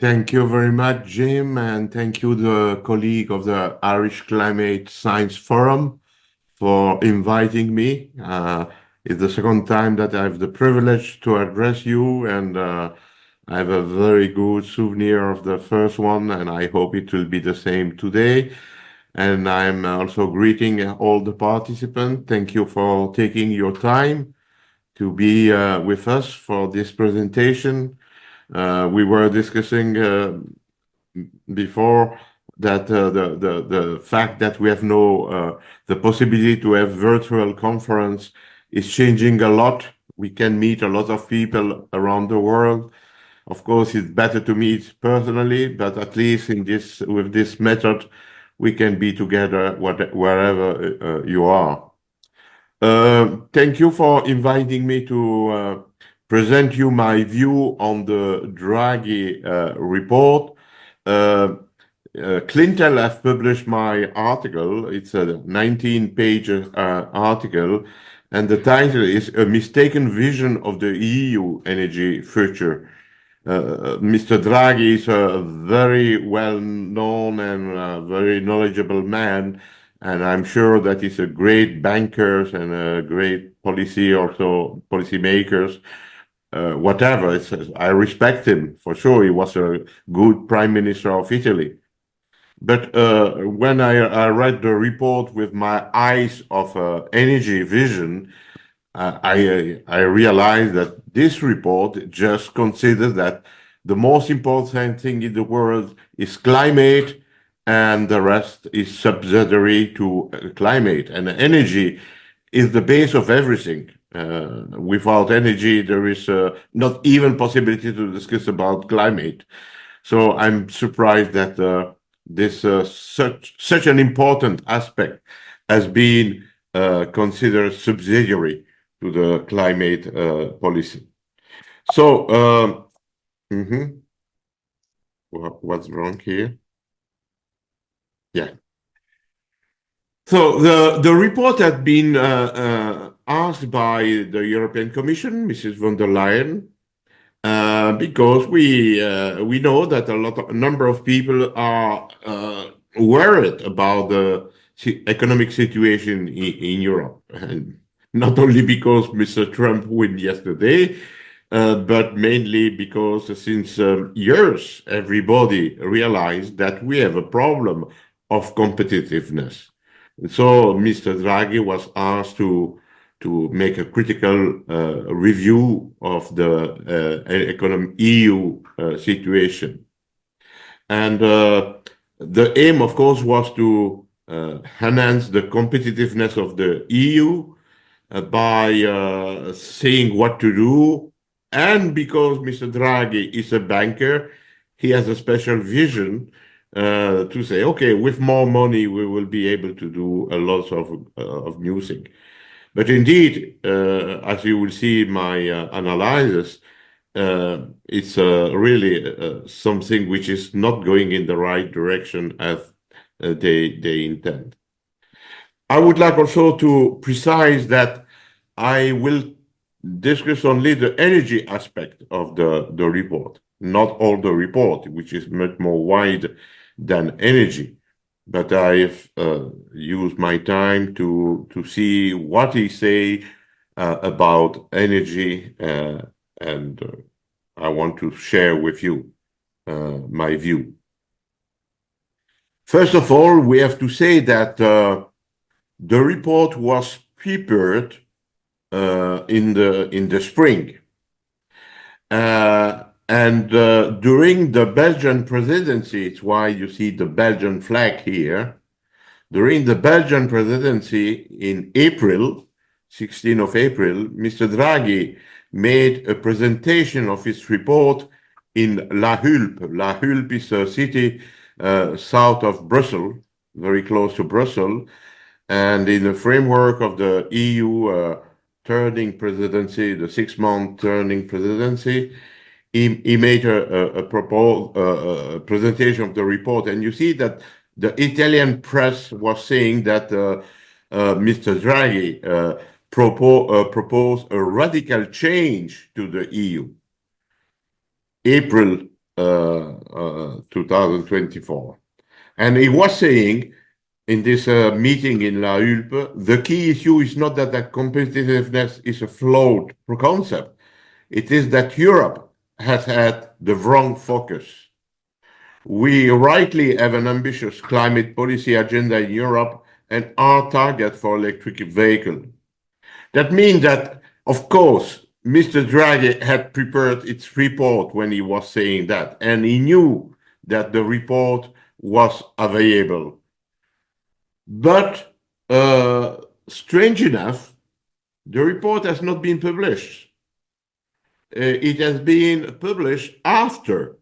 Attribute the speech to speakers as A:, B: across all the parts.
A: Thank you very much, Jim, and thank you, the colleague of the Irish Climate Science Forum, for inviting me. It's the second time that I have the privilege to address you, and I have a very good souvenir of the first one, and I hope it will be the same today. And I'm also greeting all the participants. Thank you for taking your time to be with us for this presentation. We were discussing before that the fact that we have no the possibility to have virtual conference is changing a lot. We can meet a lot of people around the world. Of course, it's better to meet personally, but at least in this with this method, we can be together wherever you are. Thank you for inviting me to present you my view on the Draghi report. Clintel have published my article. It's a 19-page article, and the title is A Mistaken Vision of the EU Energy Future. Mr. Draghi is a very well-known and very knowledgeable man, and I'm sure that he's a great banker and a great policy makers. Whatever, I respect him for sure. He was a good prime minister of Italy. But when I read the report with my eyes of energy vision, I realized that this report just considers that the most important thing in the world is climate, and the rest is subsidiary to climate. And energy is the base of everything. Without energy, there is not even possibility to discuss about climate. So I'm surprised that this such an important aspect has been considered subsidiary to the climate policy. So, what's wrong here? Yeah. So the report had been asked by the European Commission, Mrs. von der Leyen, because we know that a number of people are worried about the economic situation in Europe, and not only because Mr. Trump won yesterday, but mainly because since years everybody realized that we have a problem of competitiveness. So Mr. Draghi was asked to make a critical review of the EU situation. And the aim, of course, was to enhance the competitiveness of the EU by saying what to do. And because Mr. Draghi is a banker, he has a special vision to say, okay, with more money, we will be able to do a lot of new things. But indeed, as you will see in my analysis, it's really something which is not going in the right direction as they intend. I would like also to precise that I will discuss only the energy aspect of the report, not all the report, which is much more wide than energy. But I've used my time to see what he say about energy, and I want to share with you my view. First of all, we have to say that the report was prepared in the spring, and during the Belgian presidency, it's why you see the Belgian flag here. During the Belgian presidency in April, 16th of April, Mr. Draghi made a presentation of his report in La Hulpe. La Hulpe is a city south of Brussels, very close to Brussels, and in the framework of the EU turning presidency, the 6-month turning presidency, he made a presentation of the report, and you see that the Italian press was saying that Mr. Draghi proposed a radical change to the EU. April 2024. And he was saying in this meeting in La Hulpe, the key issue is not that competitiveness is a flawed concept. It is that Europe has had the wrong focus. We rightly have an ambitious climate policy agenda in Europe and our target for electric vehicle. That means that, of course, Mr. Draghi had prepared its report when he was saying that, and he knew that the report was available. But strange enough, the report has not been published. It has been published after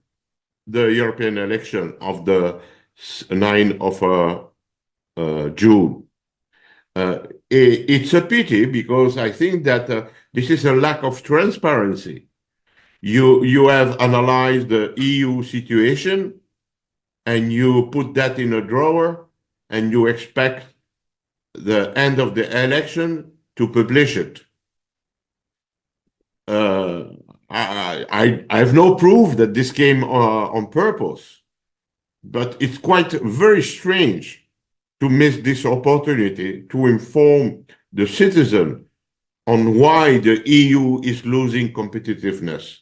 A: the European election of the 9th of June. It's a pity because I think that this is a lack of transparency. You have analyzed the EU situation and you put that in a drawer and you expect the end of the election to publish it. I have no proof that this came on purpose, but it's quite very strange to miss this opportunity to inform the citizen on why the EU is losing competitiveness.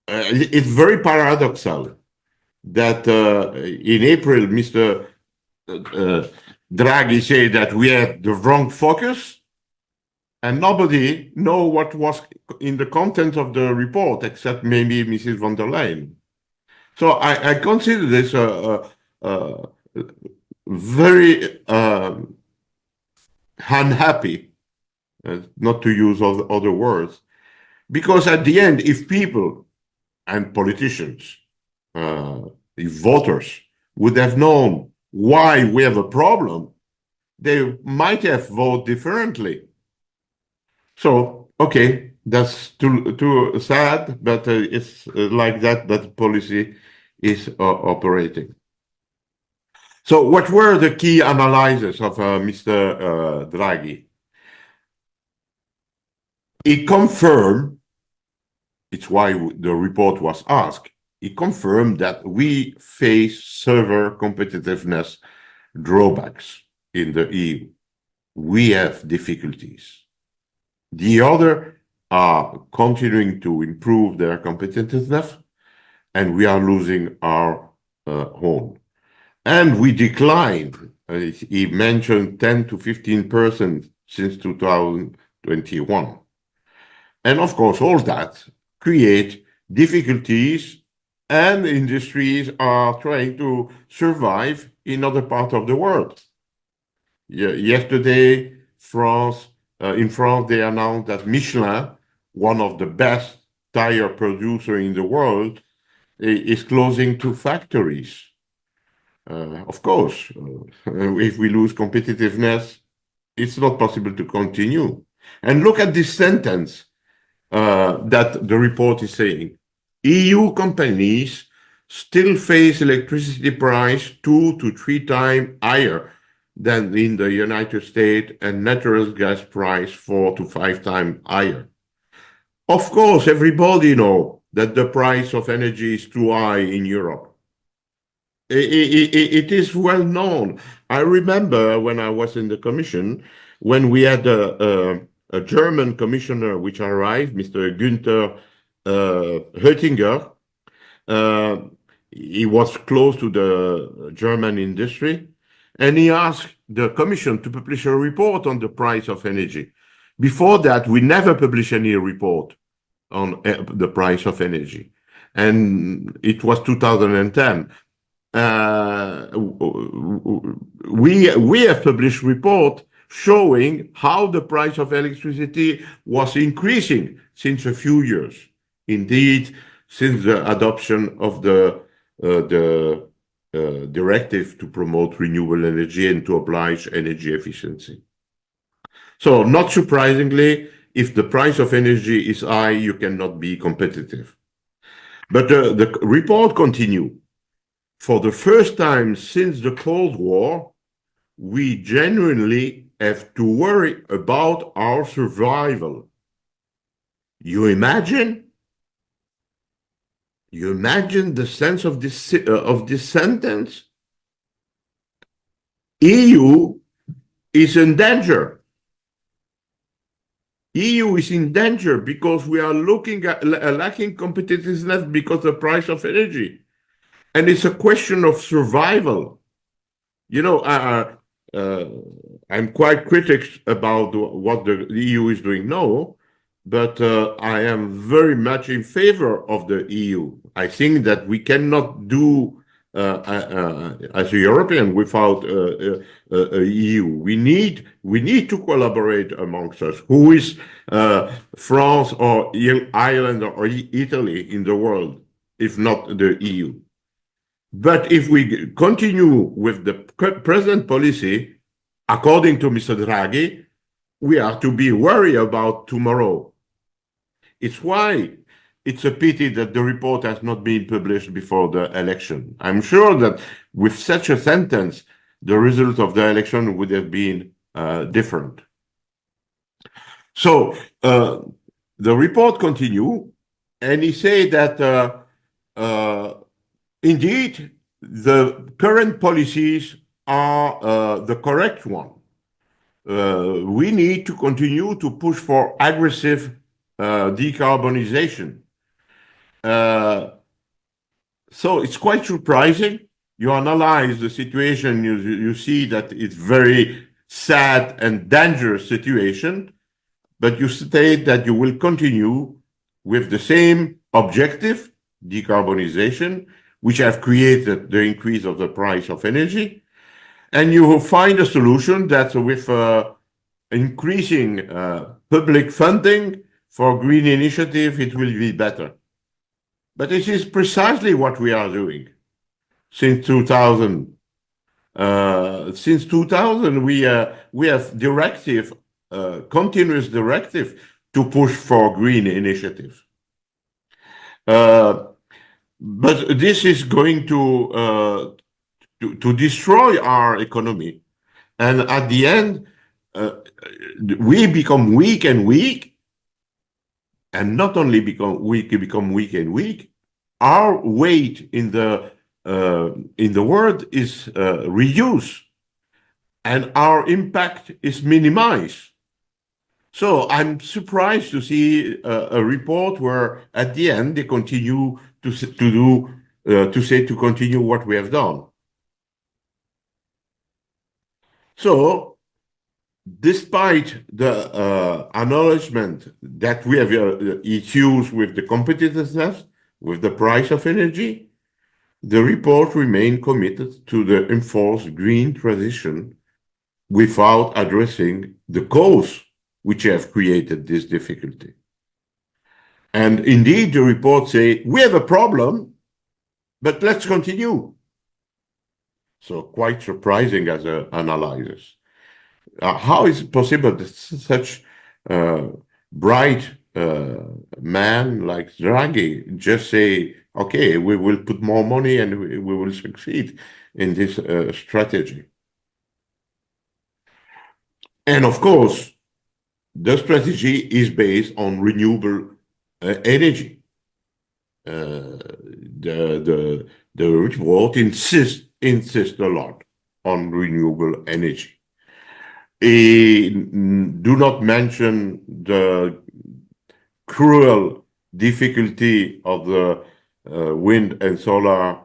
A: It's very paradoxal that in April, Mr. Draghi said that we had the wrong focus, and nobody know what was in the content of the report except maybe Mrs. von der Leyen. So I consider this very unhappy, not to use other words, because at the end, if people and politicians, if voters would have known why we have a problem, they might have voted differently. So, okay, that's too sad, but it's like that policy is operating. So what were the key analyses of Mr. Draghi? He confirmed, it's why the report was asked, he confirmed that we face severe competitiveness drawbacks in the EU. We have difficulties. The other are continuing to improve their competitiveness, and we are losing our own. And we declined, he mentioned 10 to 15% since 2021. And of course, all that create difficulties, and industries are trying to survive in other parts of the world. Yesterday, in France, they announced that Michelin, one of the best tire producer in the world, is closing 2 factories. Of course, if we lose competitiveness, it's not possible to continue. And look at this sentence that the report is saying. EU companies still face electricity price 2 to 3 times higher than in the United States, and natural gas price 4 to 5 times higher. Of course, everybody knows that the price of energy is too high in Europe. It is well known. I remember when I was in the Commission, when we had a German commissioner which arrived, Mr. Günther Oettinger. He was close to the German industry, and he asked the Commission to publish a report on the price of energy. Before that, we never published any report on the price of energy, and it was 2010. We have published report showing how the price of electricity was increasing since a few years. Indeed, since the adoption of the directive to promote renewable energy and to oblige energy efficiency. So, not surprisingly, if the price of energy is high, you cannot be competitive. But the report continues. For the first time since the Cold War, we genuinely have to worry about our survival. You imagine You imagine the sense of this sentence? EU is in danger. EU is in danger because we are looking at lacking competitiveness because of the price of energy. And it's a question of survival. You know, I'm quite critical about what the EU is doing now, but I am very much in favor of the EU. I think that we cannot do as a European without EU. We need to collaborate amongst us. Who is France or Ireland or Italy in the world, if not the EU? But if we continue with the present policy, according to Mr. Draghi, we are to be worried about tomorrow. It's why it's a pity that the report has not been published before the election. I'm sure that with such a sentence, the result of the election would have been different. So the report continues, and he said that indeed, the current policies are the correct one. We need to continue to push for aggressive decarbonization. So it's quite surprising. You analyze the situation, you see that it's very sad and dangerous situation, but you state that you will continue with the same objective, decarbonization, which have created the increase of the price of energy. And you will find a solution that with increasing public funding for green initiative, it will be better. But this is precisely what we are doing since 2000. Since 2000, we have directive, continuous directive to push for green initiatives. But this is going to destroy our economy, and at the end, we become weak and weak, and not only become weak and weak. Our weight in the world is reduced, and our impact is minimized. So I'm surprised to see a report where at the end they continue to continue what we have done. So, despite the acknowledgement that we have issues with the competitiveness, with the price of energy, the report remains committed to the enforced green transition without addressing the cause which have created this difficulty. And indeed, the report says, we have a problem, but let's continue. So quite surprising as an analysis. How is it possible that such bright man like Draghi just say, okay, we will put more money and we will succeed in this strategy? And of course, the strategy is based on renewable energy. The report insists a lot on renewable energy. Do not mention the cruel difficulty of the wind and solar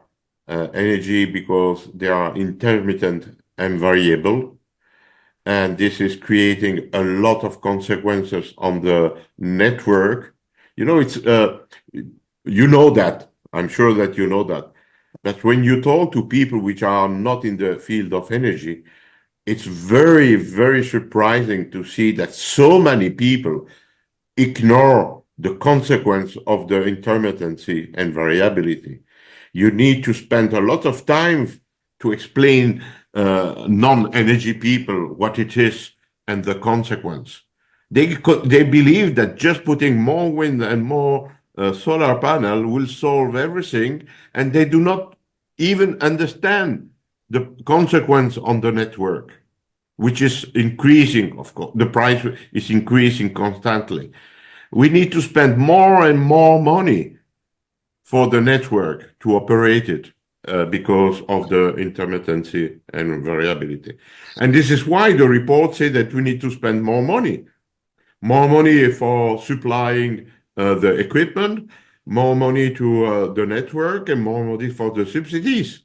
A: energy because they are intermittent and variable. And this is creating a lot of consequences on the network. You know, you know that. I'm sure that you know that. But when you talk to people which are not in the field of energy, it's very, very surprising to see that so many people ignore the consequence of the intermittency and variability. You need to spend a lot of time to explain non-energy people what it is and the consequence. They believe that just putting more wind and more solar panel will solve everything, and they do not even understand the consequence on the network, which is increasing, of course. The price is increasing constantly. We need to spend more and more money for the network to operate it because of the intermittency and variability. And this is why the report says that we need to spend more money for supplying the equipment, more money to the network, and more money for the subsidies.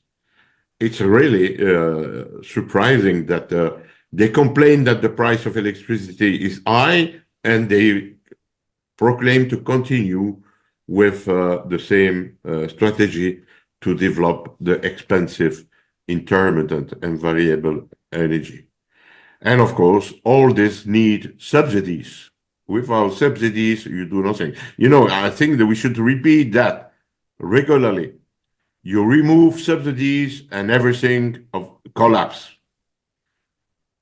A: It's really surprising that they complain that the price of electricity is high, and they proclaim to continue with the same strategy to develop the expensive, intermittent, and variable energy. And of course, all this need subsidies. Without subsidies, you do nothing. I think that we should repeat that regularly. You remove subsidies and everything collapse.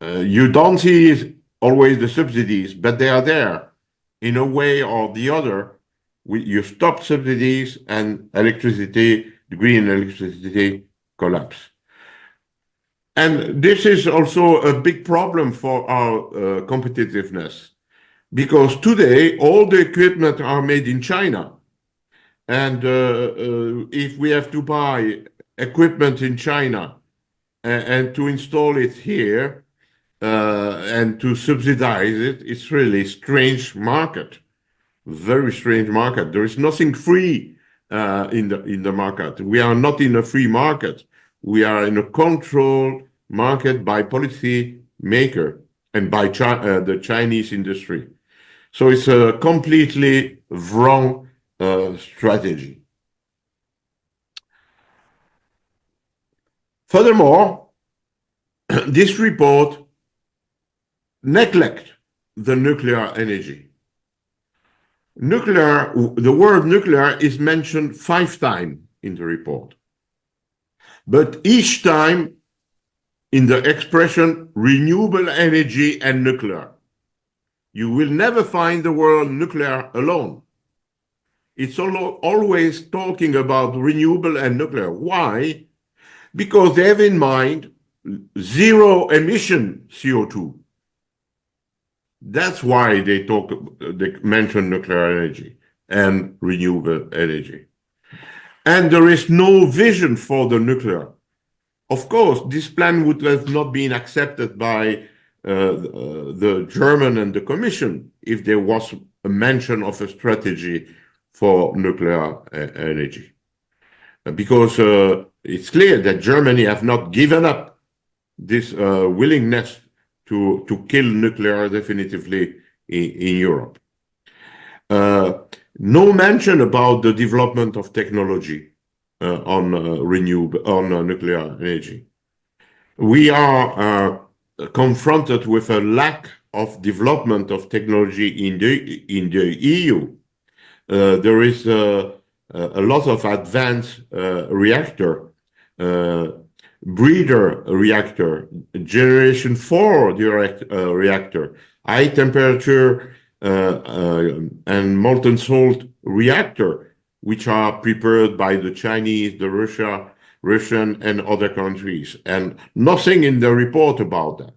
A: You don't see always the subsidies, but they are there. In a way or the other, you stop subsidies and the green electricity collapse. And this is also a big problem for our competitiveness, because today all the equipment are made in China. And if we have to buy equipment in China and to install it here and to subsidize it, it's really a strange market, very strange market. There is nothing free in the market. We are not in a free market. We are in a controlled market by policy maker and by the Chinese industry. So it's a completely wrong strategy. Furthermore, this report neglects the nuclear energy. The word nuclear is mentioned 5 times in the report. But each time in the expression renewable energy and nuclear. You will never find the word nuclear alone. It's always talking about renewable and nuclear. Why? Because they have in mind zero emission CO2. That's why they mention nuclear energy and renewable energy. And there is no vision for the nuclear. Of course, this plan would have not been accepted by the German and the Commission if there was a mention of a strategy for nuclear energy. Because it's clear that Germany have not given up this willingness to kill nuclear definitively in Europe. No mention about the development of technology on nuclear energy. We are confronted with a lack of development of technology in the EU. There is a lot of advanced reactor, breeder reactor, generation 4 reactor, high temperature and molten salt reactor, which are prepared by the Chinese, the Russian and other countries. And nothing in the report about that,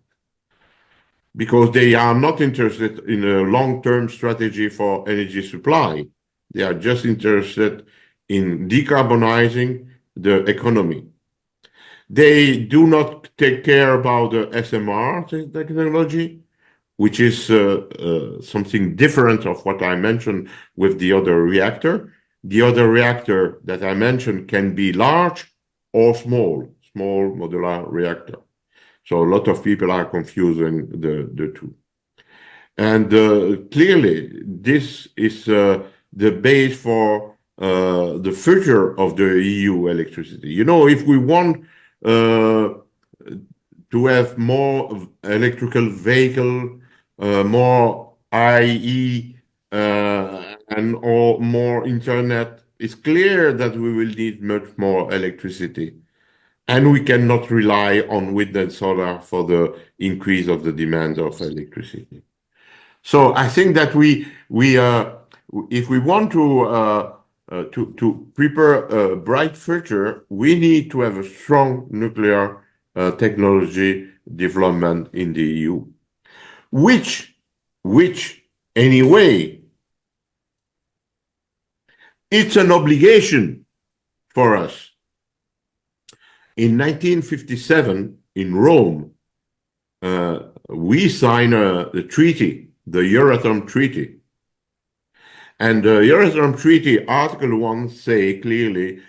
A: because they are not interested in a long-term strategy for energy supply. They are just interested in decarbonizing the economy. They do not take care about the SMR technology, which is something different of what I mentioned with the other reactor. The other reactor that I mentioned can be large or small modular reactor. So a lot of people are confusing the two. And clearly, this is the base for the future of the EU electricity. If we want to have more electrical vehicle, more IE, or more internet, it's clear that we will need much more electricity. And we cannot rely on wind and solar for the increase of the demand of electricity. So I think that if we want to prepare a bright future, we need to have a strong nuclear technology development in the EU, which anyway It's an obligation for us. In 1957, in Rome, we signed the treaty, the Euratom Treaty. And the Euratom Treaty, Article 1 say clearly,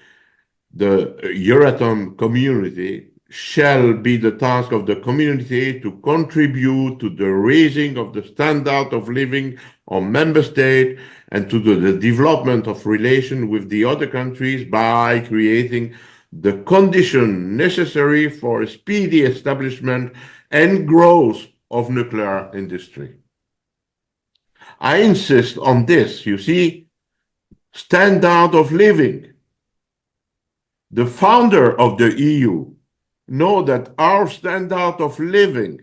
A: the Euratom community shall be the task of the community to contribute to the raising of the standard of living of member state and to the development of relations with the other countries by creating the condition necessary for a speedy establishment and growth of nuclear industry. I insist on this, you see, standard of living. The founder of the EU know that our standard of living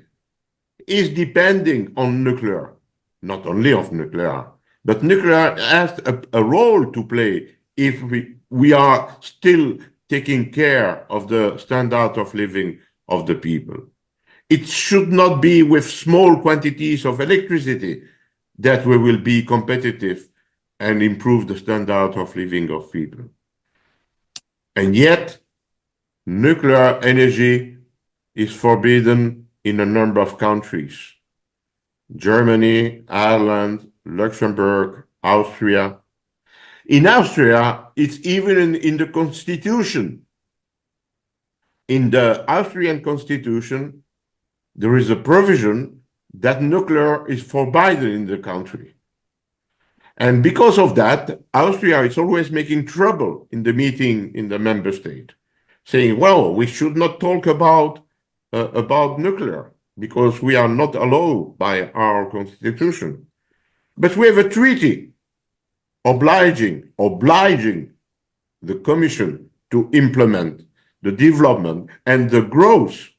A: is depending on nuclear, not only of nuclear, but nuclear has a role to play if we are still taking care of the standard of living of the people. It should not be with small quantities of electricity that we will be competitive and improve the standard of living of people. And yet, nuclear energy is forbidden in a number of countries. Germany, Ireland, Luxembourg, Austria. In Austria, it's even in the constitution. In the Austrian constitution, there is a provision that nuclear is forbidden in the country. And because of that, Austria is always making trouble in the meeting in the member state, saying, well, we should not talk about nuclear because we are not allowed by our constitution. But we have a treaty obliging the Commission to implement the development and the growth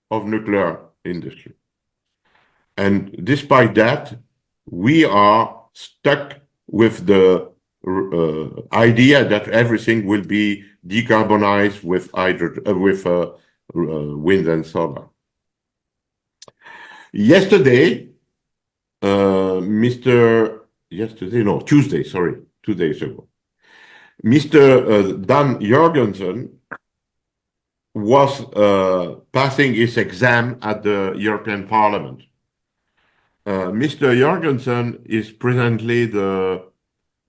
A: of nuclear industry. And despite that, we are stuck with the idea that everything will be decarbonized with wind and solar. Tuesday, 2 days ago, Mr. Dan Jorgensen was passing his exam at the European Parliament. Mr. Jorgensen is presently the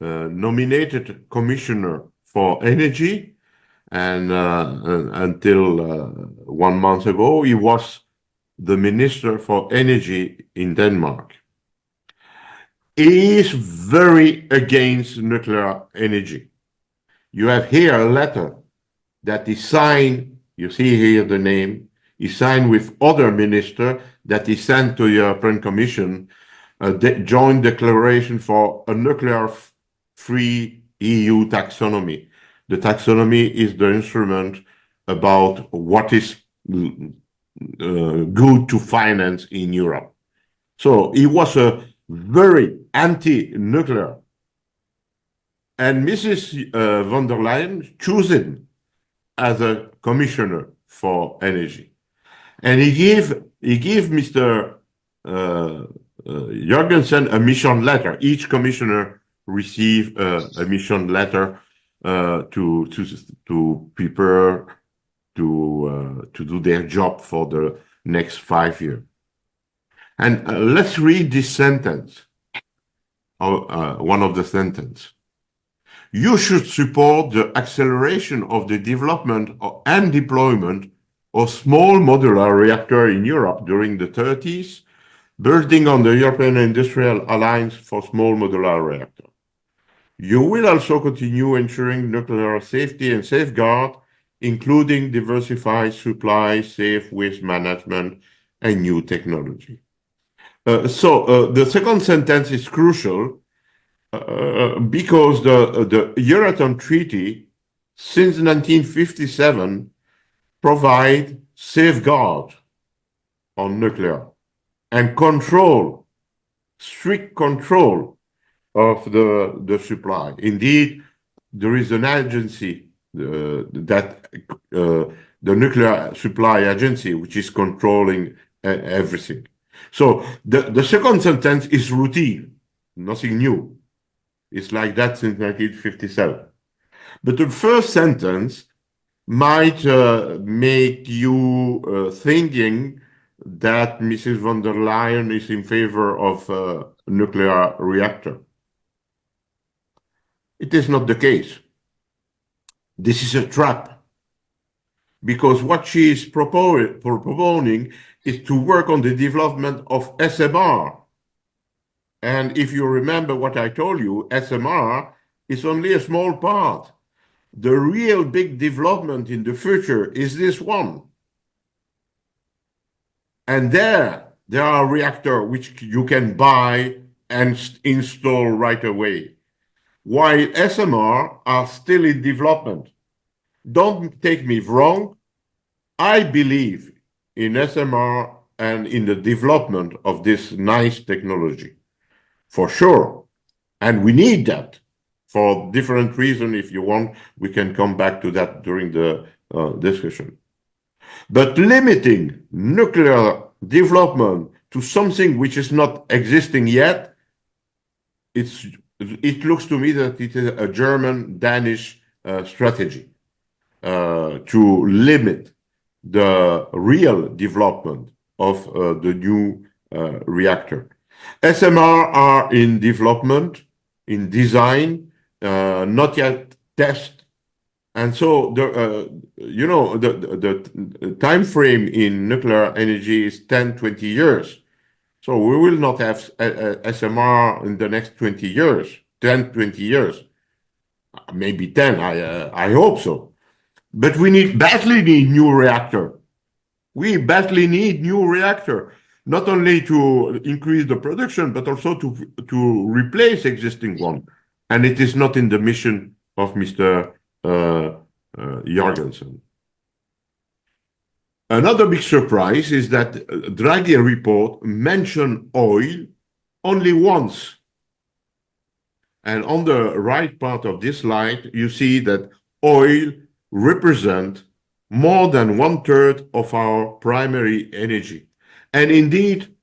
A: nominated commissioner for energy, and until 1 month ago, he was the minister for energy in Denmark. He is very against nuclear energy. You have here a letter that he signed, you see here the name, he signed with other minister that he sent to the European Commission a joint declaration for a nuclear-free EU taxonomy. The taxonomy is the instrument about what is good to finance in Europe. So he was a very anti-nuclear. And Mrs. von der Leyen chosen as a commissioner for energy. And he gave Mr. Jorgensen a mission letter. Each commissioner received a mission letter to prepare to do their job for the next 5 years. And let's read this sentence, one of the sentences. You should support the acceleration of the development and deployment of small modular reactor in Europe during the 30s, building on the European Industrial Alliance for Small Modular Reactor. You will also continue ensuring nuclear safety and safeguard, including diversified supply, safe waste management, and new technology. So the second sentence is crucial because the Euratom Treaty, since 1957, provide safeguard on nuclear and strict control of the supply. Indeed, there is an agency the Nuclear Supply Agency, which is controlling everything. So the second sentence is routine, nothing new. It's like that since 1957. But the first sentence might make you thinking that Mrs. von der Leyen is in favor of a nuclear reactor. It is not the case. This is a trap because what she is proposing is to work on the development of SMR. And if you remember what I told you, SMR is only a small part. The real big development in the future is this one. And there are reactors which you can buy and install right away, while SMR are still in development. Don't take me wrong. I believe in SMR and in the development of this nice technology, for sure. And we need that for different reasons. If you want, we can come back to that during the discussion. But limiting nuclear development to something which is not existing yet, it looks to me that it is a German-Danish strategy to limit the real development of the new reactor. SMR are in development, in design, not yet test. And so the time frame in nuclear energy is 10, 20 years. So we will not have SMR in the next 20 years, 10, 20 years, maybe 10, I hope so. But we badly need new reactor. We badly need new reactor, not only to increase the production, but also to replace existing one. And it is not in the mission of Mr. Jorgensen. Another big surprise is that Draghi Report mentioned oil only once. And on the right part of this slide, you see that oil represents more than 1/3 of our primary energy. And indeed,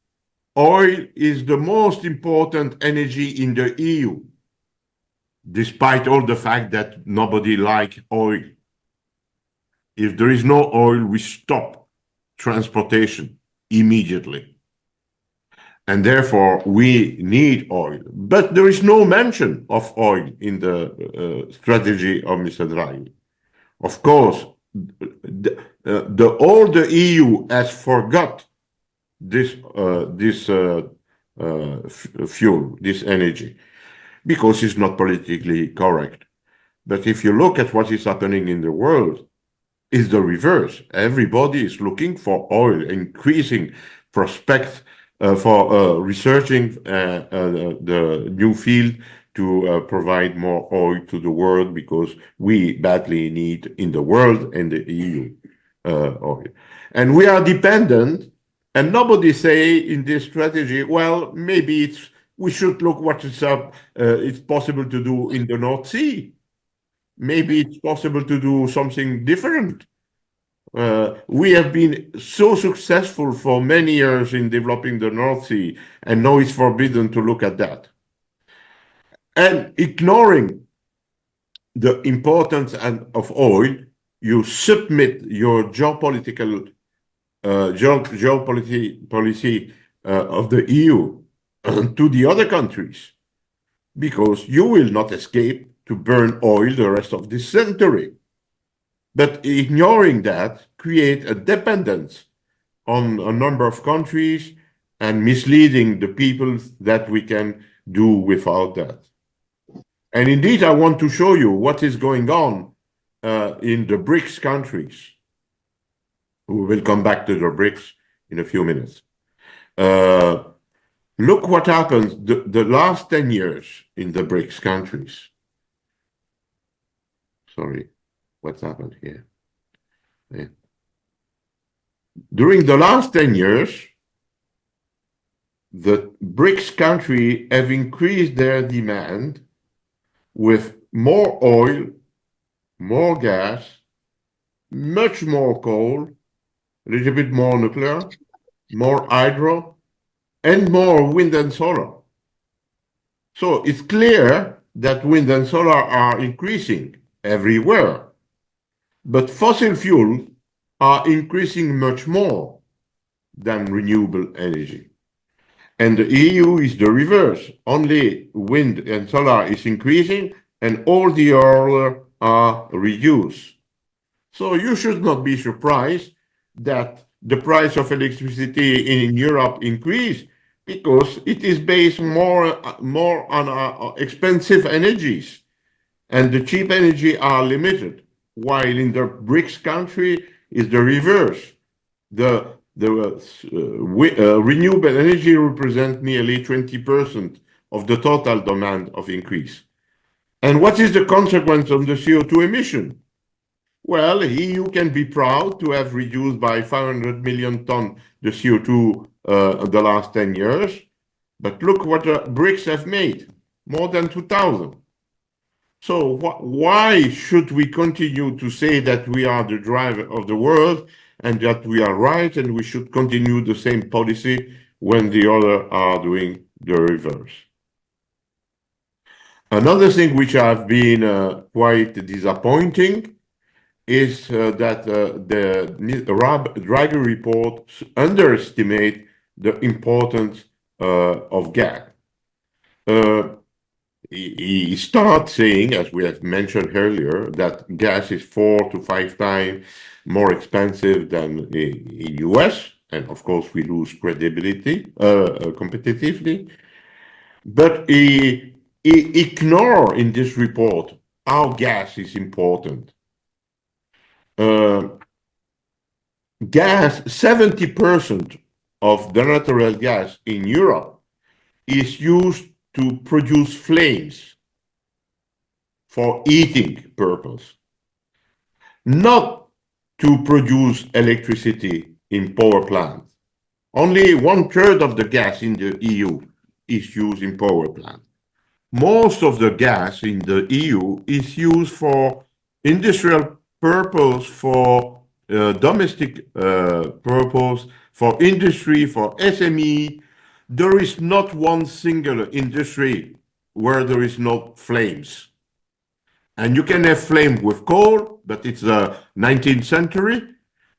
A: oil is the most important energy in the EU, despite all the fact that nobody likes oil. If there is no oil, we stop transportation immediately. And therefore, we need oil. But there is no mention of oil in the strategy of Mr. Draghi. Of course, all the EU has forgot this fuel, this energy, because it's not politically correct. But if you look at what is happening in the world, it's the reverse. Everybody is looking for oil, increasing prospects for researching the new field to provide more oil to the world, because we badly need in the world and the EU oil. And we are dependent, and nobody say in this strategy, well, maybe we should look what it's possible to do in the North Sea. Maybe it's possible to do something different. We have been so successful for many years in developing the North Sea, and now it's forbidden to look at that. And ignoring the importance of oil, you submit your geopolitical policy of the EU to the other countries, because you will not escape to burn oil the rest of this century. But ignoring that creates a dependence on a number of countries and misleading the people that we can do without that. And indeed, I want to show you what is going on in the BRICS countries. We will come back to the BRICS in a few minutes. Look what happens the last 10 years in the BRICS countries. Sorry, what's happened here? Yeah. During the last 10 years, the BRICS countries have increased their demand with more oil, more gas, much more coal, a little bit more nuclear, more hydro, and more wind and solar. So it's clear that wind and solar are increasing everywhere, but fossil fuels are increasing much more than renewable energy. And the EU is the reverse. Only wind and solar is increasing and all the other are reduced. So you should not be surprised that the price of electricity in Europe increased because it is based more on expensive energies, and the cheap energy are limited. While in the BRICS country is the reverse. The renewable energy represent nearly 20% of the total demand of increase. And what is the consequence of the CO2 emission? Well, the EU can be proud to have reduced by 500 million tons the CO2 the last 10 years. But look what the BRICS have made, more than 2,000. So why should we continue to say that we are the driver of the world and that we are right and we should continue the same policy when the others are doing the reverse? Another thing which have been quite disappointing is that the Draghi Report underestimate the importance of gas. He starts saying, as we have mentioned earlier, that gas is 4 to 5 times more expensive than in US, and of course we lose credibility competitively. But he ignore in this report how gas is important. Gas, 70% of the natural gas in Europe is used to produce flames for heating purpose, not to produce electricity in power plants. Only 1/3 of the gas in the EU is used in power plants. Most of the gas in the EU is used for industrial purpose, for domestic purpose, for industry, for SME. There is not one single industry where there is no flames. And you can have flame with coal, but it's the 19th century.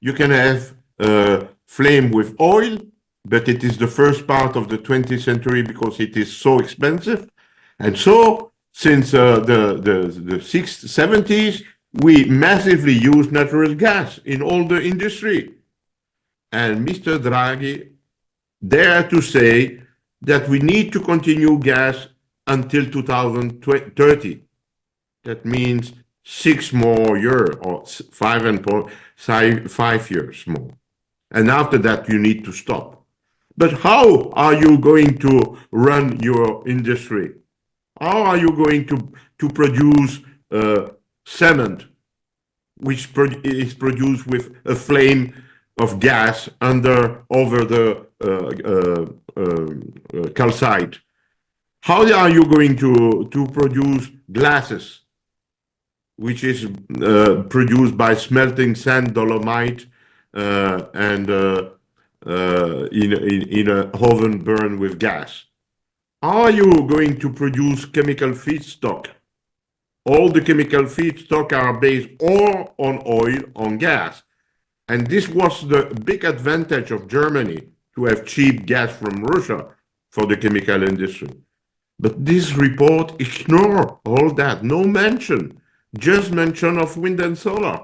A: You can have flame with oil, but it is the first part of the 20th century because it is so expensive. And so, since the 60s, 70s, we massively use natural gas in all the industry. And Mr. Draghi dare to say that we need to continue gas until 2030. That means 6 more years or 5 years more. And after that, you need to stop. But how are you going to run your industry? How are you going to produce cement, which is produced with a flame of gas over the calcite? How are you going to produce glasses, which is produced by smelting sand, dolomite, and in a oven burned with gas? Are you going to produce chemical feedstock? All the chemical feedstock are based all on oil, on gas. And this was the big advantage of Germany, to have cheap gas from Russia for the chemical industry. But this report ignores all that, no mention, just mention of wind and solar.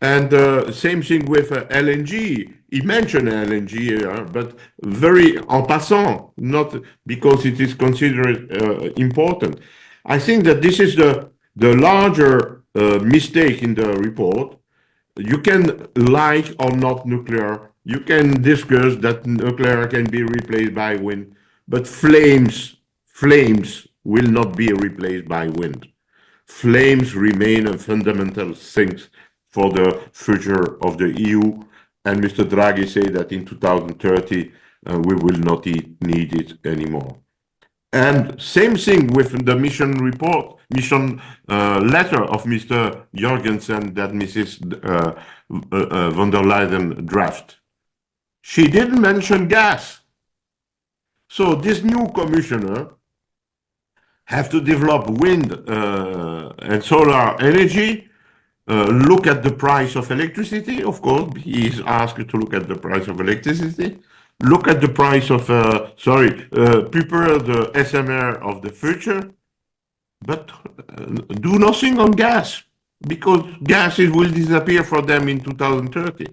A: And same thing with LNG. He mentioned LNG here, but very en passant, not because it is considered important. I think that this is the larger mistake in the report. You can like or not nuclear. You can discuss that nuclear can be replaced by wind, but flames will not be replaced by wind. Flames remain a fundamental thing for the future of the EU. And Mr. Draghi said that in 2030, we will not need it anymore. And same thing with the mission letter of Mr. Jorgensen that Mrs. von der Leyen draft. She didn't mention gas. So this new commissioner have to develop wind and solar energy. Look at the price of electricity. Of course, he is asked to look at the price of electricity. Look at the price of, prepare the SMR of the future, but do nothing on gas, because gas will disappear for them in 2030.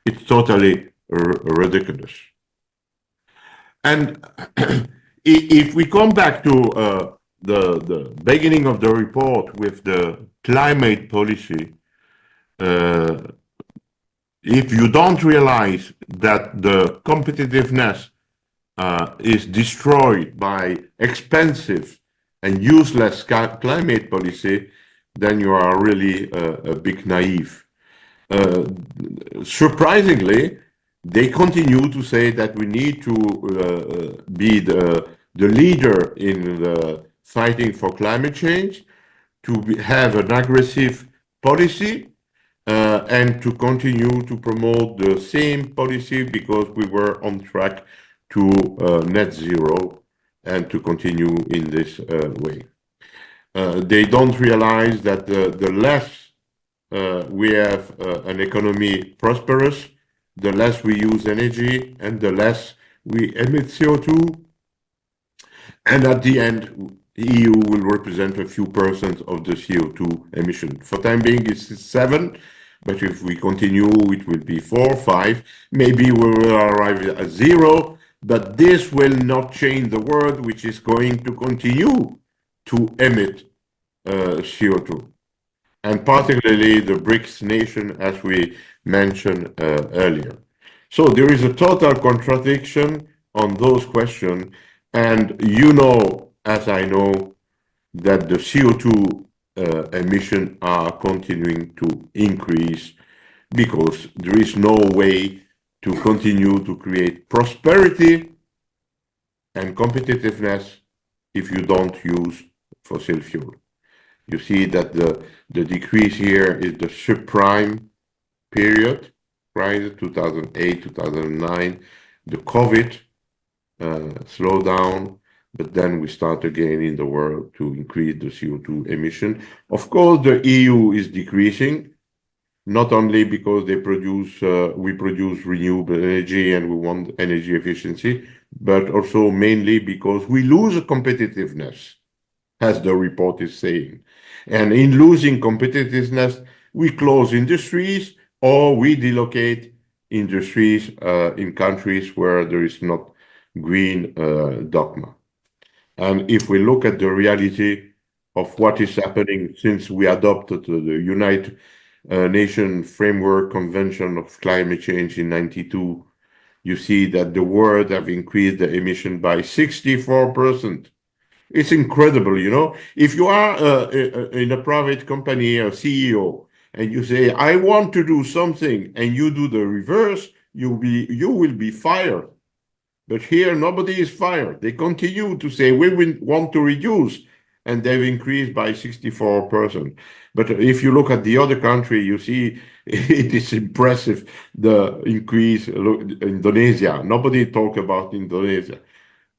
A: It's totally ridiculous. And if we come back to the beginning of the report with the climate policy, if you don't realize that the competitiveness is destroyed by expensive and useless climate policy, then you are really a big naive. Surprisingly, they continue to say that we need to be the leader in the fighting for climate change, to have an aggressive policy, and to continue to promote the same policy because we were on track to net zero, and to continue in this way. They don't realize that the less we have an economy prosperous, the less we use energy and the less we emit CO2. And at the end, EU will represent a few percent of the CO2 emission. For time being, it's 7, but if we continue, it will be 4, 5. Maybe we will arrive at 0, but this will not change the world, which is going to continue to emit CO2. And particularly the BRICs nation, as we mentioned earlier. So there is a total contradiction on those questions, and you know, as I know, that the CO2 emissions are continuing to increase, because there is no way to continue to create prosperity and competitiveness if you don't use fossil fuel. You see that the decrease here is the subprime period, right? 2008, 2009, the COVID slowdown, but then we start again in the world to increase the CO2 emission. Of course, the EU is decreasing, not only because we produce renewable energy and we want energy efficiency, but also mainly because we lose competitiveness, as the report is saying. And in losing competitiveness, we close industries or we delocate industries in countries where there is not green dogma. And if we look at the reality of what is happening since we adopted the United Nations Framework Convention of Climate Change in 92, you see that the world have increased the emission by 64%. It's incredible, you know. If you are in a private company, a CEO, and you say, I want to do something, and you do the reverse, you will be fired. But here, nobody is fired. They continue to say, we want to reduce, and they've increased by 64%. But if you look at the other country, you see it is impressive, the increase. Look, Indonesia, nobody talk about Indonesia.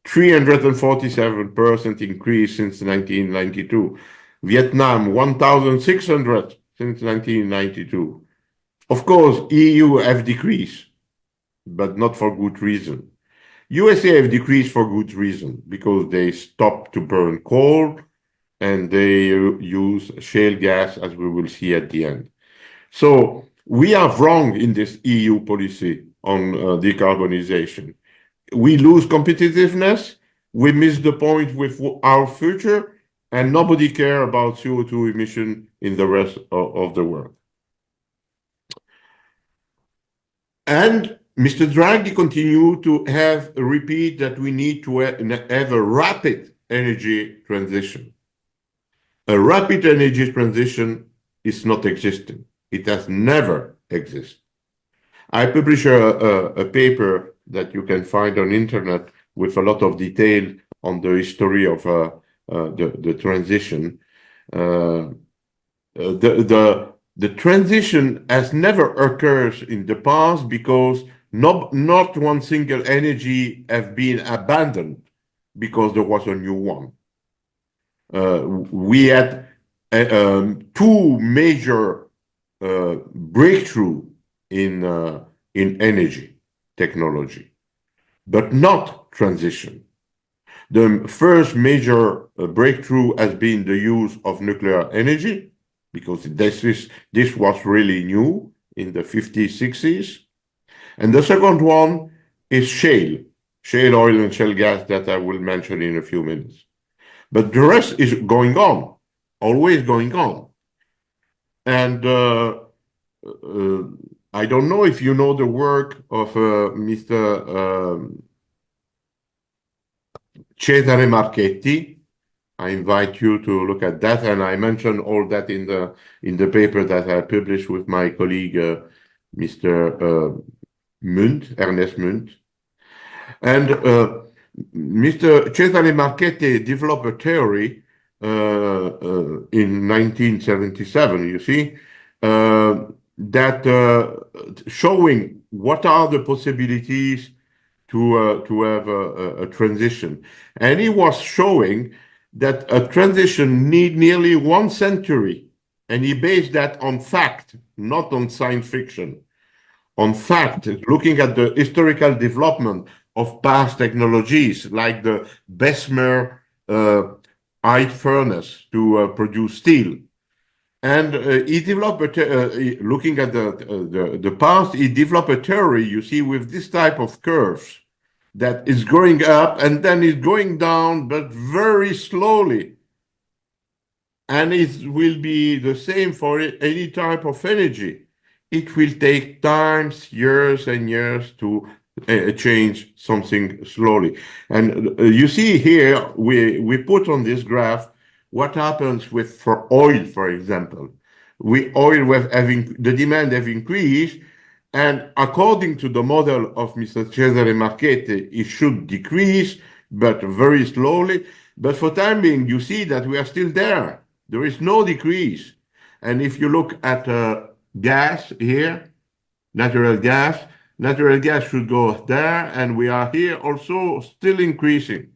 A: 347% increase since 1992. Vietnam, 1,600 since 1992. Of course, EU have decreased, but not for good reason. USA have decreased for good reason, because they stopped to burn coal and they use shale gas, as we will see at the end. So we are wrong in this EU policy on decarbonization. We lose competitiveness, we miss the point with our future, and nobody care about CO2 emission in the rest of the world. And Mr. Draghi continued to repeat that we need to have a rapid energy transition. A rapid energy transition is not existing. It has never existed. I publish a paper that you can find on internet with a lot of detail on the history of the transition. The transition has never occurred in the past because not one single energy have been abandoned because there was a new one. we had two major breakthrough in energy technology, but not transition. The first major breakthrough has been the use of nuclear energy, because this was really new in the 50s, 60s. And the second one is shale oil and shale gas that I will mention in a few minutes. But the rest is going on, always going on. And uh, I don't know if you know the work of Mr. Cesare Marchetti. I invite you to look at that, and I mentioned all that in the paper that I published with my colleague Mr. Ernest Munt. And Mr. Cesare Marchetti developed a theory in 1977, you see, that showing what are the possibilities to have a transition. And he was showing that a transition need nearly 1 century. And he based that on fact, not on science fiction. On fact, looking at the historical development of past technologies like the Bessemer iron furnace to produce steel. And he developed, looking at the past, he developed a theory, you see, with this type of curves that is going up and then is going down, but very slowly. And it will be the same for any type of energy. It will take times, years and years to change something slowly. And you see here, we put on this graph what happens with for oil, for example. The demand have increased, and according to the model of Mr. Cesare Marchetti, it should decrease, but very slowly. But for time being, you see that we are still there. There is no decrease. And if you look at gas here, natural gas should go there, and we are here also still increasing.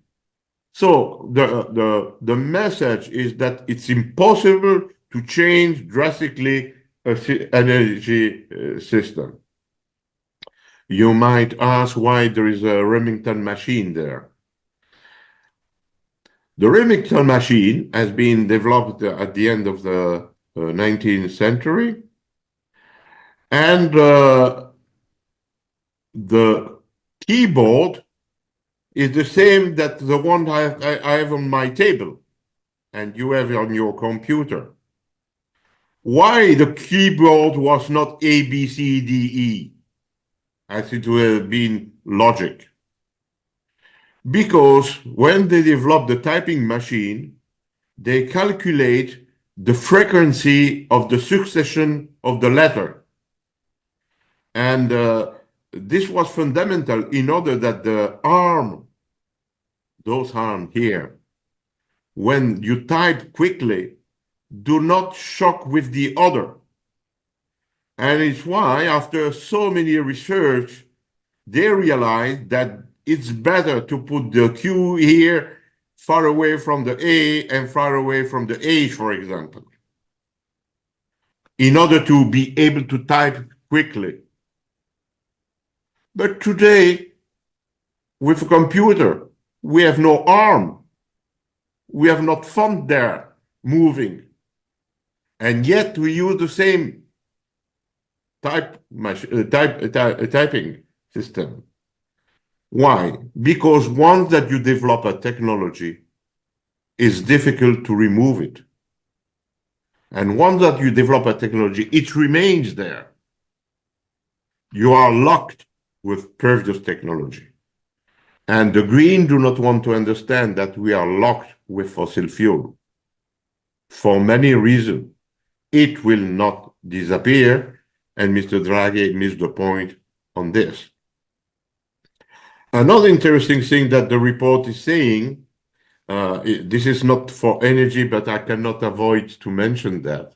A: So the message is that it's impossible to change drastically an energy system. You might ask why there is a Remington machine there. The Remington machine has been developed at the end of the 19th century, and the keyboard is the same that the one I have on my table and you have on your computer. Why the keyboard was not A, B, C, D, E, as it would have been logic? Because when they develop the typing machine, they calculate the frequency of the succession of the letter. And this was fundamental in order that the arm, those arms here, when you type quickly, do not shock with the other. And it's why, after so many research, they realized that it's better to put the Q here far away from the A and far away from the H, for example, in order to be able to type quickly. But today, with a computer, we have no arm. We have not font there moving. And yet we use the same typing system. Why? Because once that you develop a technology, it's difficult to remove it. And once that you develop a technology, it remains there. You are locked with previous technology. And the Green do not want to understand that we are locked with fossil fuel. For many reasons, it will not disappear, and Mr. Draghi missed the point on this. Another interesting thing that the report is saying, this is not for energy, but I cannot avoid to mention that.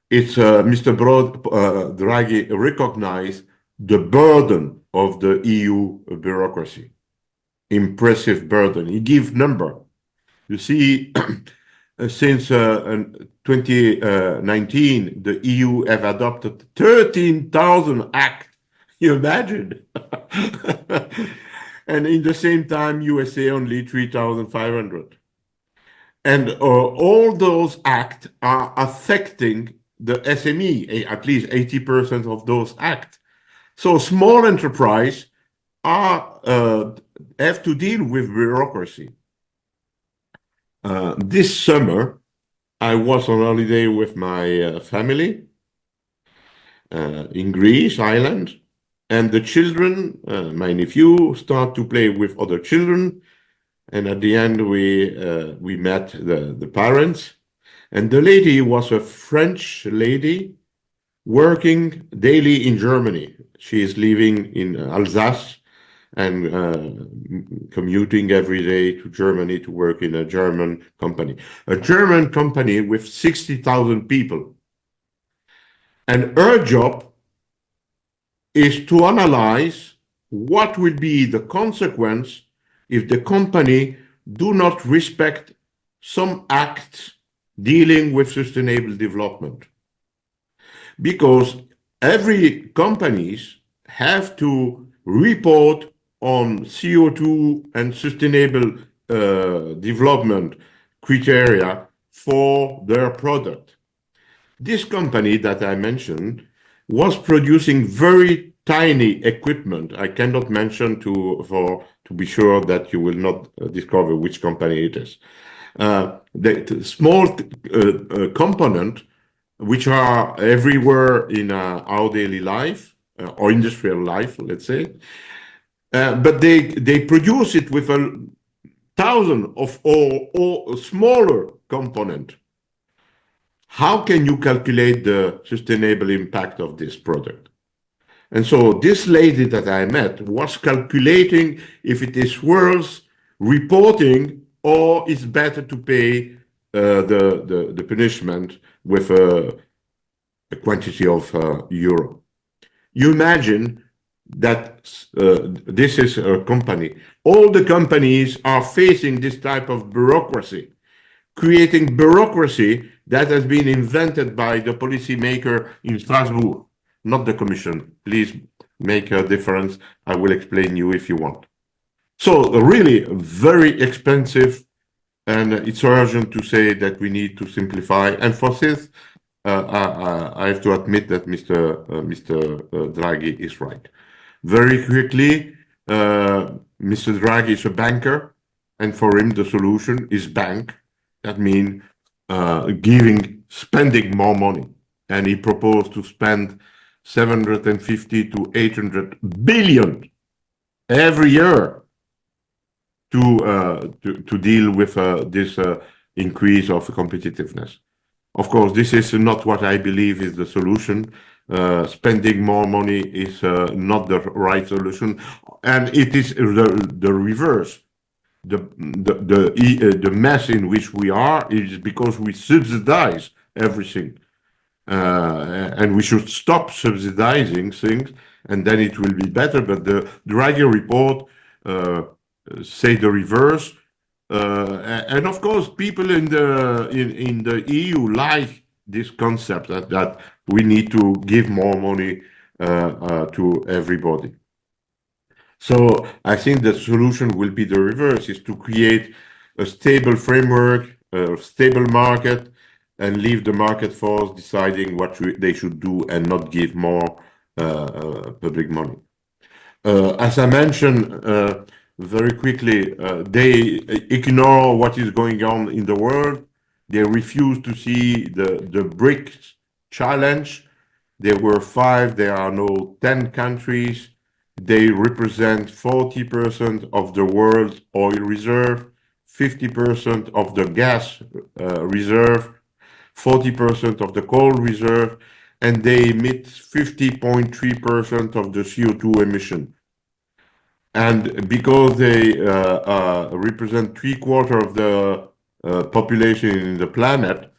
A: It's Mr. Draghi recognized the burden of the EU bureaucracy. Impressive burden. He gives number. You see, Since 2019, the EU have adopted 13,000 acts. You imagine? And in the same time, USA only 3,500. And all those acts are affecting the SME, at least 80% of those acts. So small enterprise are have to deal with bureaucracy. This summer, I was on holiday with my family in Greece island, and the children, my nephew, start to play with other children, and at the end we met the parents, and the lady was a French lady working daily in Germany. She is living in Alsace and commuting every day to Germany to work in a German company. A German company with 60,000 people. And her job is to analyze what will be the consequence if the company do not respect some acts dealing with sustainable development. Because every companies have to report on CO2 and sustainable development criteria for their product. This company that I mentioned was producing very tiny equipment. I cannot mention to be sure that you will not discover which company it is. The small component which are everywhere in our daily life or industrial life, let's say. But they produce it with 1,000 of or smaller component. How can you calculate the sustainable impact of this product? And so this lady that I met was calculating if it is worth reporting or it's better to pay the punishment with a quantity of euro. You imagine that this is a company. All the companies are facing this type of bureaucracy, creating bureaucracy that has been invented by the policymaker in Strasbourg, not the Commission. Please make a difference. I will explain you if you want. So really very expensive, and it's urgent to say that we need to simplify. And for this, I have to admit that Mr. Draghi is right. Very quickly, Mr. Draghi is a banker, and for him the solution is bank. That means spending more money, and he proposed to spend 750 to 800 billion every year to deal with this increase of competitiveness. Of course, this is not what I believe is the solution. Spending more money is not the right solution, and it is the reverse. The mess in which we are is because we subsidize everything, and we should stop subsidizing things, and then it will be better. But the Draghi report say the reverse. And of course, people in the EU like this concept that we need to give more money to everybody. So I think the solution will be the reverse: is to create a stable framework, a stable market, and leave the market force deciding what they should do and not give more public money. As I mentioned. Very quickly, they ignore what is going on in the world. They refuse to see the BRICs challenge. There were 5, there are now 10 countries. They represent 40% of the world's oil reserve, 50% of the gas reserve, 40% of the coal reserve, and they emit 50.3% of the CO2 emission. And because they represent 3/4 of the population in the planet,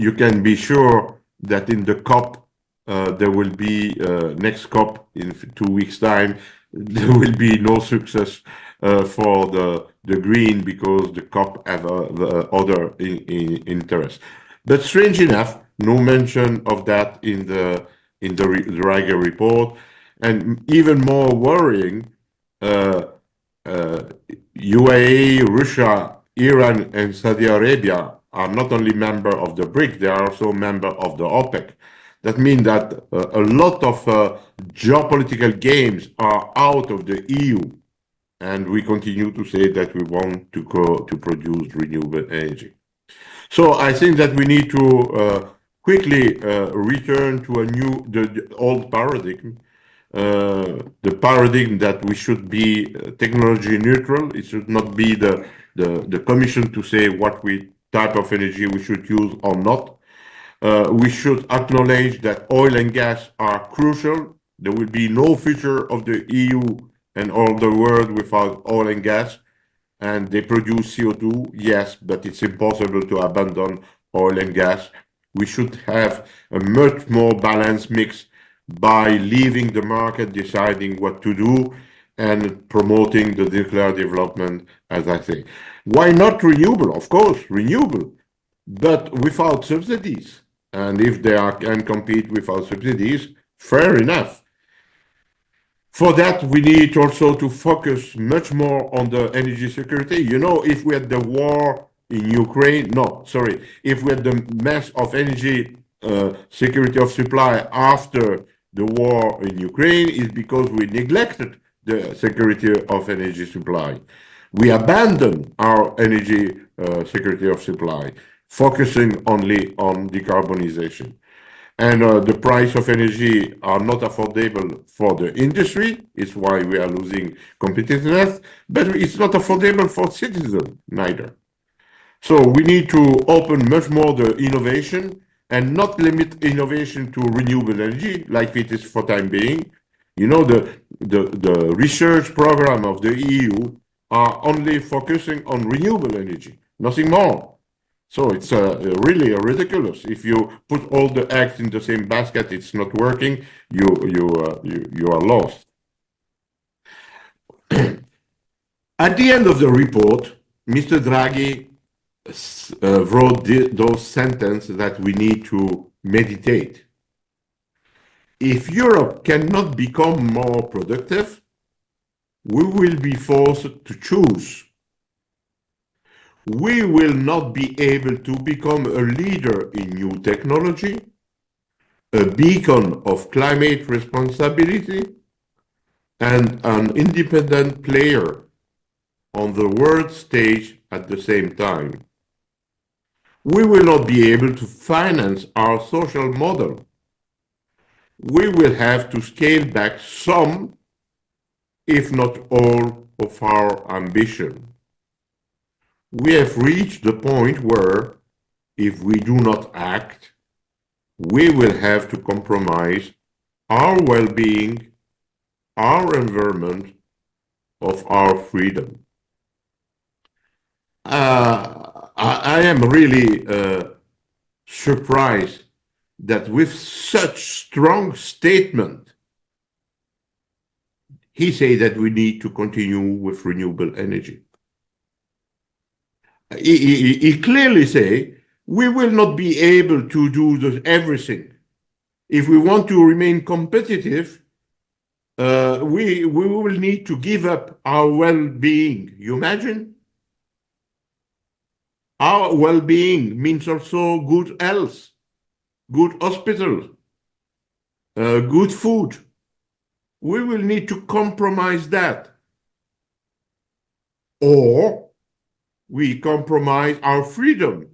A: you can be sure that in the COP, there will be next COP in 2 weeks' time, there will be no success for the green because the COP have the other interest. But strange enough, no mention of that in the Draghi report, and even more worrying, UAE, Russia, Iran, and Saudi Arabia are not only members of the BRICs, they are also members of the OPEC. That means that a lot of geopolitical games are out of the EU, and we continue to say that we want to go to produce renewable energy. So I think that we need to quickly return to the old paradigm, the paradigm that we should be technology neutral. It should not be the commission to say what type of energy we should use or not. We should acknowledge that oil and gas are crucial. There will be no future of the EU and all the world without oil and gas. And they produce CO2, yes, but it's impossible to abandon oil and gas. We should have a much more balanced mix by leaving the market deciding what to do and promoting the nuclear development, as I say. Why not renewable? Of course, renewable, but without subsidies. And if they can compete without subsidies, fair enough. For that, we need also to focus much more on the energy security. You know, if we had the war in Ukraine, no, sorry, if we had the mess of energy security of supply after the war in Ukraine, it's because we neglected the security of energy supply. We abandoned our energy security of supply, focusing only on decarbonization. And the price of energy are not affordable for the industry. It's why we are losing competitiveness, but it's not affordable for citizens neither. So we need to open much more the innovation and not limit innovation to renewable energy like it is for time being. You know, the research program of the EU are only focusing on renewable energy, nothing more. So it's really ridiculous. If you put all the eggs in the same basket, it's not working. You are lost. At the end of the report, Mr. Draghi wrote those sentences that we need to meditate. If Europe cannot become more productive, we will be forced to choose. We will not be able to become a leader in new technology, a beacon of climate responsibility, and an independent player on the world stage at the same time. We will not be able to finance our social model. We will have to scale back some, if not all, of our ambition. We have reached the point where, if we do not act, we will have to compromise our well-being, our environment, of our freedom. I am really surprised that with such strong statement, he said that we need to continue with renewable energy. He clearly say we will not be able to do everything. If we want to remain competitive, we will need to give up our well-being. You imagine? Our well-being means also good health, good hospital, good food. We will need to compromise that. Or we compromise our freedom.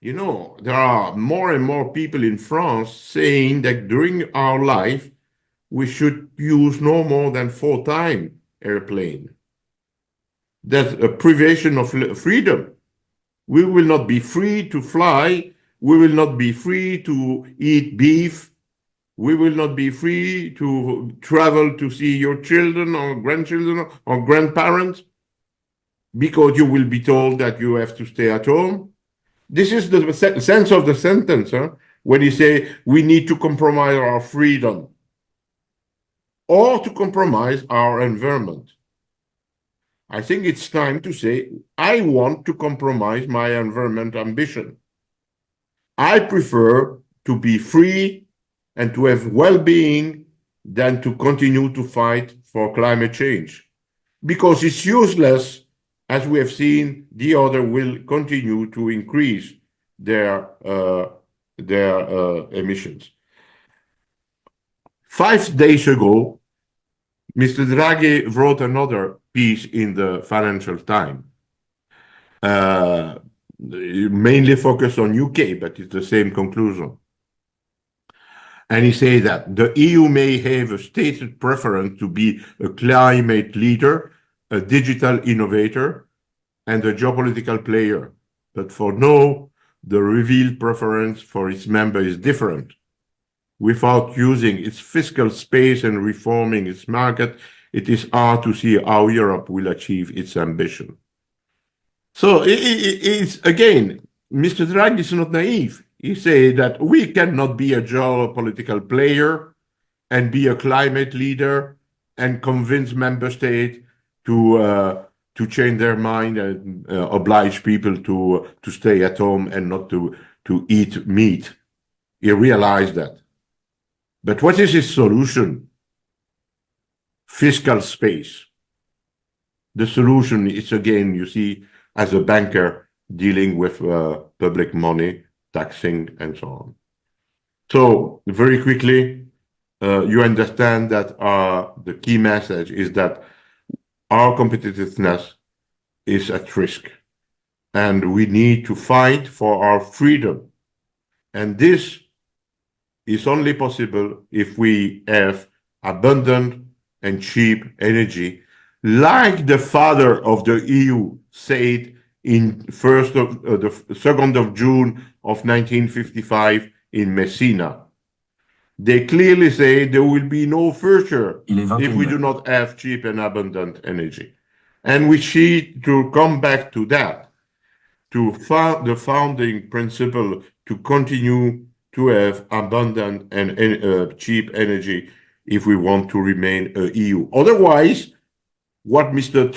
A: You know, there are more and more people in France saying that during our life, we should use no more than 4 times airplane. That's a privation of freedom. We will not be free to fly. We will not be free to eat beef. We will not be free to travel to see your children or grandchildren or grandparents because you will be told that you have to stay at home. This is the sense of the sentence, when you say we need to compromise our freedom or to compromise our environment. I think it's time to say, I want to compromise my environment ambition. I prefer to be free and to have well-being than to continue to fight for climate change. Because it's useless, as we have seen, the other will continue to increase their emissions. 5 days ago, Mr. Draghi wrote another piece in the Financial Times, mainly focused on UK, but it's the same conclusion. And he says that the EU may have a stated preference to be a climate leader, a digital innovator, and a geopolitical player. But for now, the revealed preference for its member is different. Without using its fiscal space and reforming its market, it is hard to see how Europe will achieve its ambition. So it's again, Mr. Draghi is not naive. He said that we cannot be a geopolitical player and be a climate leader and convince member states to change their mind and oblige people to stay at home and not to eat meat. He realized that. But what is his solution? Fiscal space. The solution is, again, you see, as a banker dealing with public money, taxing, and so on. So very quickly, you understand that the key message is that our competitiveness is at risk, and we need to fight for our freedom. And this is only possible if we have abundant and cheap energy, like the father of the EU said in the 2nd of June of 1955 in Messina. They clearly say there will be no future if we do not have cheap and abundant energy. And we need to come back to that, to the founding principle to continue to have abundant and cheap energy if we want to remain a EU. Otherwise, what Mr.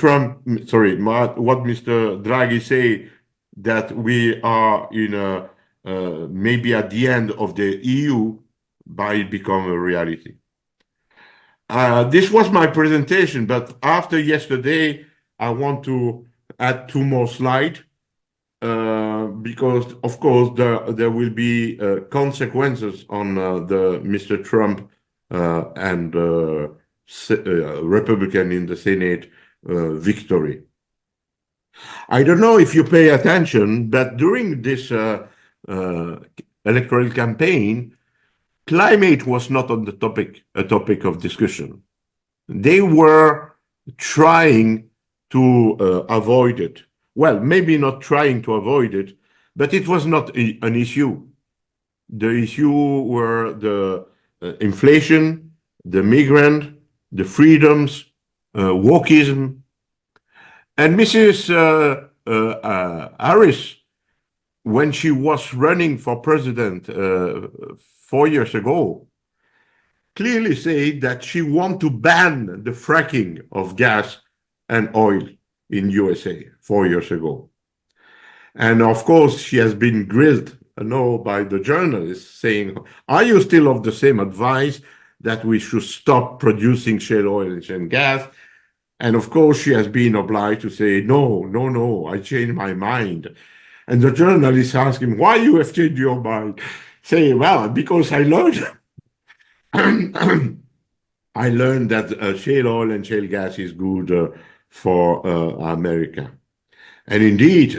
A: Draghi say, that we are in maybe at the end of the EU, might become a reality. This was my presentation, but after yesterday, I want to add 2 more slides. Because of course there will be consequences on the Mr. Trump and Republican in the Senate victory. I don't know if you pay attention, but during this electoral campaign, climate was not on the a topic of discussion. They were trying to avoid it. Well, maybe not trying to avoid it, but it was not an issue. The issue were the inflation, the migrant, the freedoms, wokeism. And Mrs. Harris, when she was running for president 4 years ago, clearly said that she wanted to ban the fracking of gas and oil in USA 4 years ago. And of course, she has been grilled by the journalists saying, are you still of the same advice that we should stop producing shale oil and shale gas? And of course, she has been obliged to say, no, I changed my mind. And the journalists ask him, why you have changed your mind? Say, well, because I learned I learned that shale oil and shale gas is good for America. And indeed,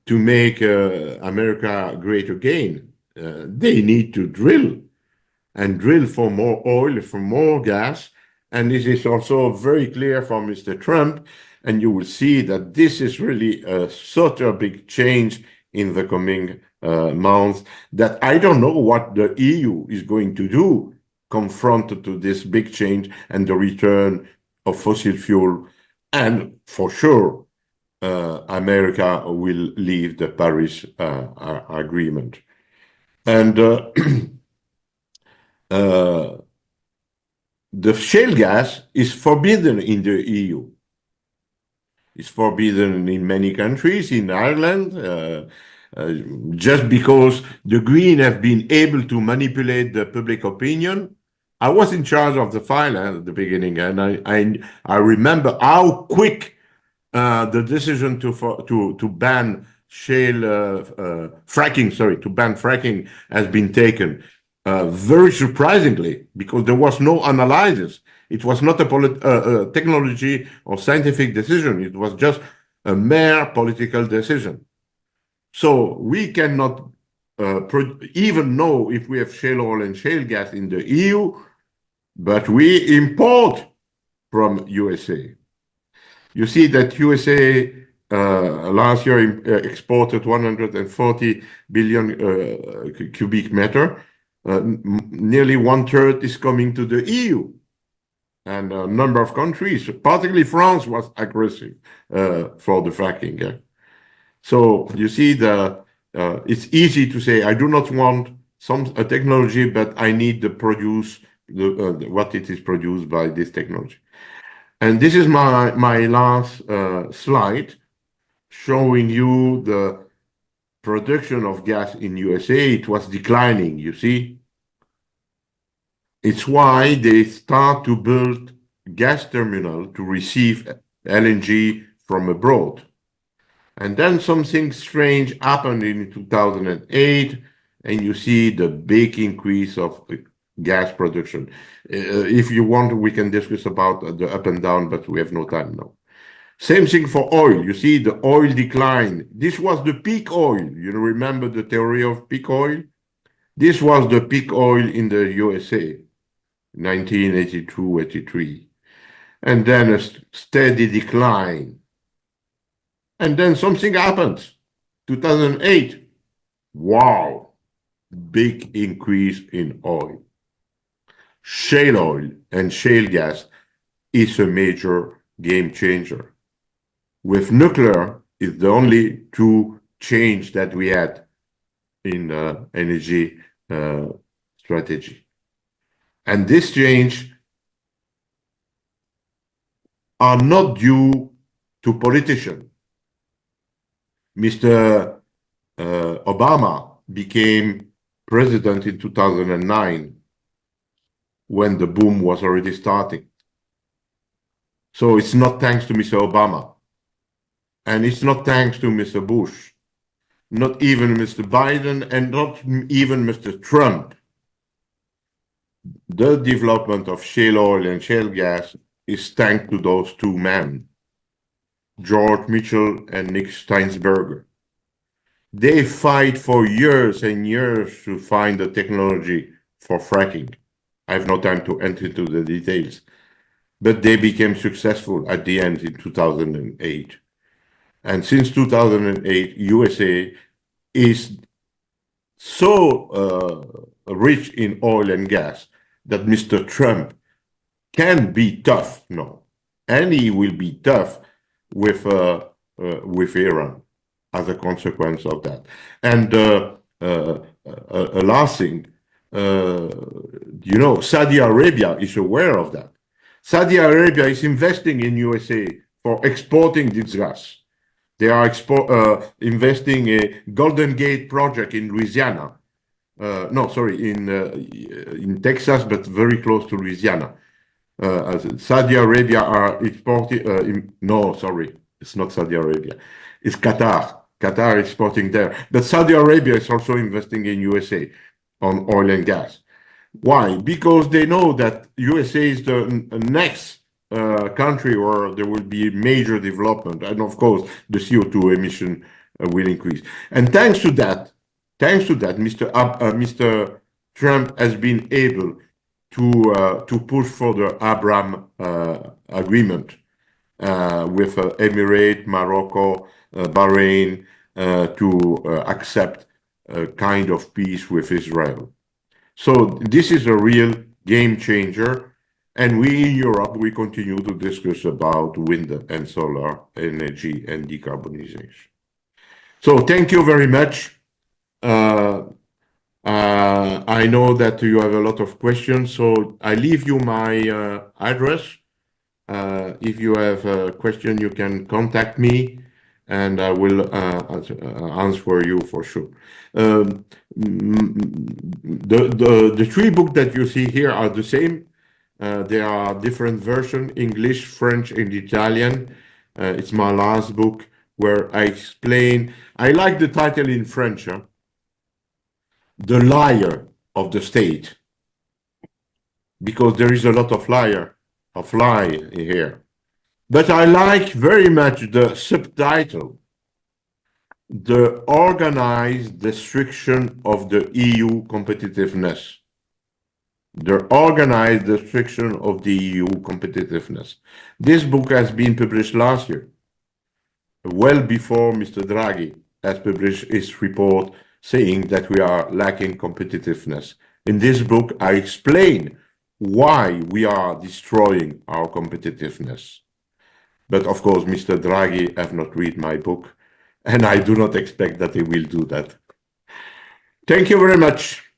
A: to make America great again, they need to drill for more oil, for more gas. And this is also very clear from Mr. Trump. And you will see that this is really such a big change in the coming months that I don't know what the EU is going to do confronted to this big change and the return of fossil fuel. And for sure, America will leave the Paris Agreement. And the shale gas is forbidden in the EU. It's forbidden in many countries, in Ireland, uh, just because the Green have been able to manipulate the public opinion. I was in charge of the file at the beginning, and I remember how quick the decision to ban shale fracking, sorry, to ban fracking has been taken. Very surprisingly, because there was no analysis. It was not a technology or scientific decision. It was just a mere political decision. So we cannot even know if we have shale oil and shale gas in the EU, but we import from USA. You see that USA last year exported 140 billion cubic meter. Nearly 1/3 is coming to the EU. And a number of countries, particularly France, was aggressive for the fracking. Yeah? So you see, it's easy to say, I do not want a technology, but I need to produce what it is produced by this technology. And this is my last slide, showing you the production of gas in USA. It was declining, you see. It's why they start to build gas terminal to receive LNG from abroad. And then something strange happened in 2008, and you see the big increase of gas production. If you want, we can discuss about the up and down, but we have no time now. Same thing for oil. You see the oil decline. This was the peak oil. You remember the theory of peak oil? This was the peak oil in the USA, 1982, 83. And then a steady decline. And then something happens. 2008. Wow. Big increase in oil. Shale oil and shale gas is a major game changer. With nuclear, it's the only true change that we had in energy strategy. And this change are not due to politicians. Mr. Obama became president in 2009 when the boom was already starting. So it's not thanks to Mr. Obama. And it's not thanks to Mr. Bush, not even Mr. Biden, and not even Mr. Trump. The development of shale oil and shale gas is thanks to those two men, George Mitchell and Nick Steinsberger. They fight for years and years to find the technology for fracking. I have no time to enter into the details, but they became successful at the end in 2008. And since 2008, USA is so rich in oil and gas that Mr. Trump can be tough now, and he will be tough with Iran as a consequence of that. And a last thing, Saudi Arabia is aware of that. Saudi Arabia is investing in USA for exporting this gas. They are investing a Golden Gate project in Louisiana. In Texas, but very close to Louisiana. Saudi Arabia are exporting. It's not Saudi Arabia. It's Qatar. Qatar is exporting there. But Saudi Arabia is also investing in USA on oil and gas. Why? Because they know that USA is the next country where there will be major development, and of course the CO2 emission will increase. And thanks to that, Mr. Trump has been able to push for the Abraham agreement with Emirates, Morocco, Bahrain to accept a kind of peace with Israel. So this is a real game changer. And we in Europe, we continue to discuss about wind and solar energy and decarbonization. So thank you very much. I know that you have a lot of questions, so I leave you my address. If you have a question, you can contact me, and I will answer you for sure. The three books that you see here are the same. There are different versions: English, French, and Italian. It's my last book where I explain. I like the title in French, "The Liar of the State," because there is a lot of lie here. But I like very much the subtitle, "The Organized Destruction of the EU Competitiveness." The organized destruction of the EU competitiveness. This book has been published last year, well before Mr. Draghi has published his report saying that we are lacking competitiveness. In this book, I explain why we are destroying our competitiveness. But of course, Mr. Draghi have not read my book, and I do not expect that he will do that. Thank you very much.